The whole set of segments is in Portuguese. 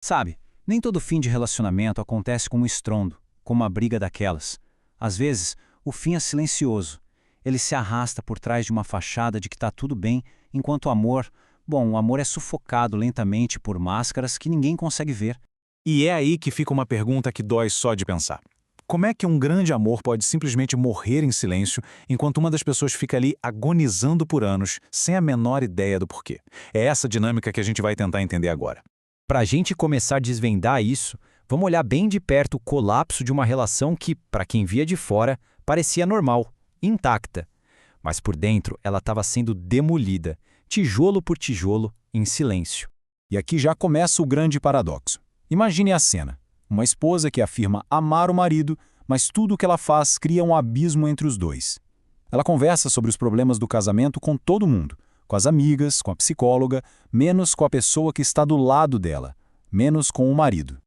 Sabe, nem todo fim de relacionamento acontece com um estrondo, como uma briga daquelas. Às vezes, o fim é silencioso. Ele se arrasta por trás de uma fachada de que está tudo bem, enquanto o amor é sufocado lentamente por máscaras que ninguém consegue ver. E é aí que fica uma pergunta que dói só de pensar. Como é que um grande amor pode simplesmente morrer em silêncio, enquanto uma das pessoas fica ali agonizando por anos, sem a menor ideia do porquê? É essa dinâmica que a gente vai tentar entender agora. Para a gente começar a desvendar isso, vamos olhar bem de perto o colapso de uma relação que, para quem via de fora, parecia normal, intacta. Mas por dentro ela estava sendo demolida, tijolo por tijolo, em silêncio. E aqui já começa o grande paradoxo. Imagine a cena. Uma esposa que afirma amar o marido, mas tudo o que ela faz cria um abismo entre os dois. Ela conversa sobre os problemas do casamento com todo mundo, com as amigas, com a psicóloga, menos com a pessoa que está do lado dela, menos com o marido.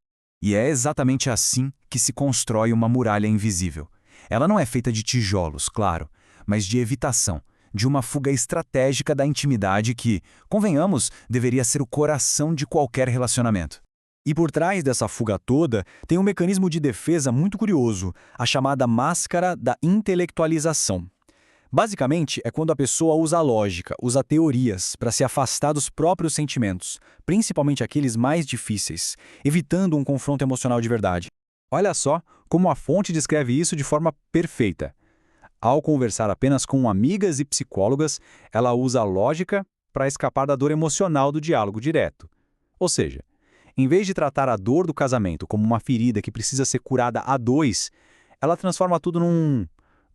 E é exatamente assim que se constrói uma muralha invisível. Ela não é feita de tijolos, claro, mas de evitação, de uma fuga estratégica da intimidade que, convenhamos, deveria ser o coração de qualquer relacionamento. E por trás dessa fuga toda, tem um mecanismo de defesa muito curioso, a chamada máscara da intelectualização. Basicamente, é quando a pessoa usa a lógica, usa teorias, para se afastar dos próprios sentimentos, principalmente aqueles mais difíceis, evitando um confronto emocional de verdade. Olha só como a fonte descreve isso de forma perfeita. Ao conversar apenas com amigas e psicólogas, ela usa a lógica para escapar da dor emocional do diálogo direto. Ou seja, em vez de tratar a dor do casamento como uma ferida que precisa ser curada a dois, ela transforma tudo num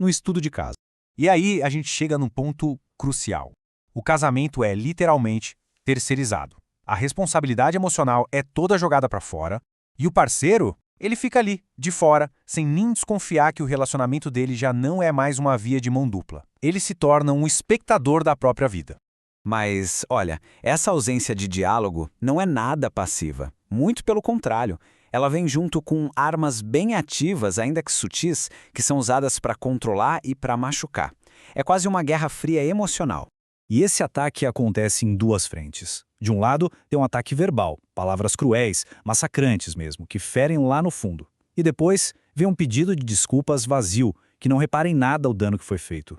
estudo de caso. E aí a gente chega num ponto crucial. O casamento é literalmente terceirizado. A responsabilidade emocional é toda jogada para fora e o parceiro, ele fica ali, de fora, sem nem desconfiar que o relacionamento dele já não é mais uma via de mão dupla. Ele se torna um espectador da própria vida. Mas, olha, essa ausência de diálogo não é nada passiva. Muito pelo contrário. Ela vem junto com armas bem ativas, ainda que sutis, que são usadas para controlar e para machucar. É quase uma guerra fria emocional. E esse ataque acontece em duas frentes. De um lado, tem um ataque verbal, palavras cruéis, massacrantes mesmo, que ferem lá no fundo. E depois, vem um pedido de desculpas vazio, que não repara em nada o dano que foi feito.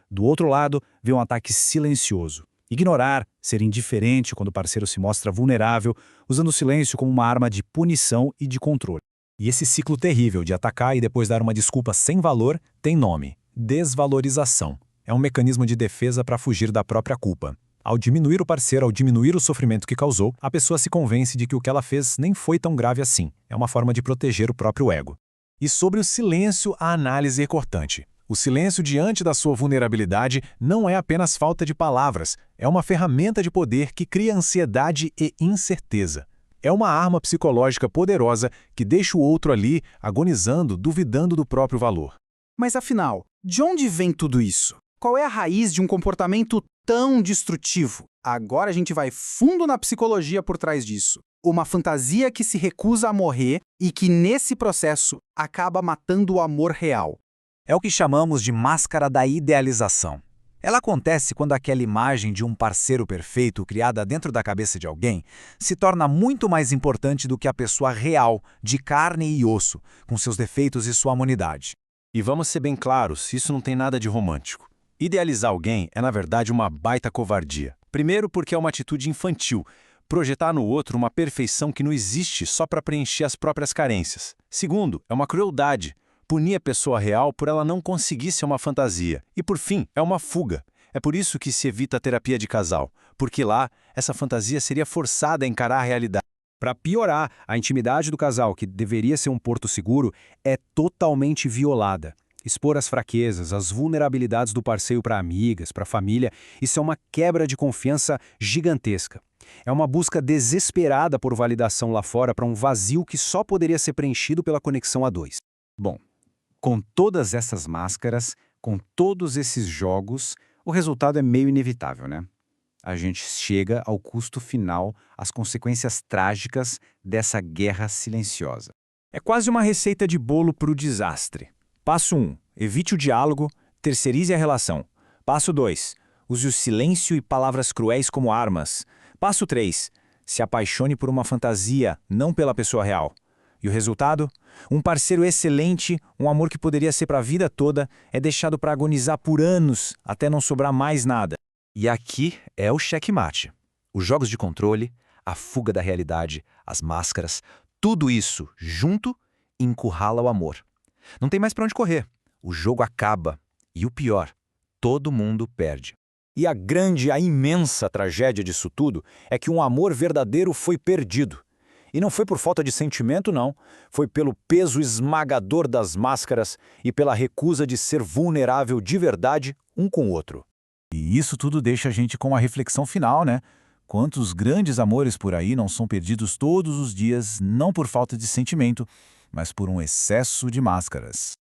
Do outro lado, vem um ataque silencioso. Ignorar, ser indiferente quando o parceiro se mostra vulnerável, usando o silêncio como uma arma de punição e de controle. E esse ciclo terrível de atacar e depois dar uma desculpa sem valor tem nome: desvalorização. É um mecanismo de defesa para fugir da própria culpa. Ao diminuir o parceiro, ao diminuir o sofrimento que causou, a pessoa se convence de que o que ela fez nem foi tão grave assim. É uma forma de proteger o próprio ego. E sobre o silêncio, a análise é cortante. O silêncio diante da sua vulnerabilidade não é apenas falta de palavras, é uma ferramenta de poder que cria ansiedade e incerteza. É uma arma psicológica poderosa que deixa o outro ali, agonizando, duvidando do próprio valor. Mas afinal, de onde vem tudo isso? Qual é a raiz de um comportamento tão destrutivo? Agora a gente vai fundo na psicologia por trás disso. Uma fantasia que se recusa a morrer e que, nesse processo, acaba matando o amor real. É o que chamamos de máscara da idealização. Ela acontece quando aquela imagem de um parceiro perfeito criada dentro da cabeça de alguém se torna muito mais importante do que a pessoa real, de carne e osso, com seus defeitos e sua humanidade. E vamos ser bem claros, isso não tem nada de romântico. Idealizar alguém é, na verdade, uma baita covardia. Primeiro porque é uma atitude infantil, projetar no outro uma perfeição que não existe só para preencher as próprias carências. Segundo, é uma crueldade. Punir a pessoa real por ela não conseguir ser uma fantasia. E, por fim, é uma fuga. É por isso que se evita a terapia de casal, porque lá, essa fantasia seria forçada a encarar a realidade. Para piorar, a intimidade do casal, que deveria ser um porto seguro, é totalmente violada. Expor as fraquezas, as vulnerabilidades do parceiro para amigas, para a família, isso é uma quebra de confiança gigantesca. É uma busca desesperada por validação lá fora para um vazio que só poderia ser preenchido pela conexão a dois. Bom, com todas essas máscaras, com todos esses jogos, o resultado é meio inevitável, né? A gente chega ao custo final, às consequências trágicas dessa guerra silenciosa. É quase uma receita de bolo para o desastre. Passo 1. Evite o diálogo, terceirize a relação. Passo 2. Use o silêncio e palavras cruéis como armas. Passo 3. Se apaixone por uma fantasia, não pela pessoa real. E o resultado? Um parceiro excelente, um amor que poderia ser para a vida toda, é deixado para agonizar por anos, até não sobrar mais nada. E aqui é o checkmate. Os jogos de controle, a fuga da realidade, as máscaras, tudo isso junto encurrala o amor. Não tem mais para onde correr. O jogo acaba. E o pior, todo mundo perde. E a imensa tragédia disso tudo é que um amor verdadeiro foi perdido. E não foi por falta de sentimento, não. Foi pelo peso esmagador das máscaras e pela recusa de ser vulnerável de verdade um com o outro. E isso tudo deixa a gente com uma reflexão final, né? Quantos grandes amores por aí não são perdidos todos os dias, não por falta de sentimento, mas por um excesso de máscaras.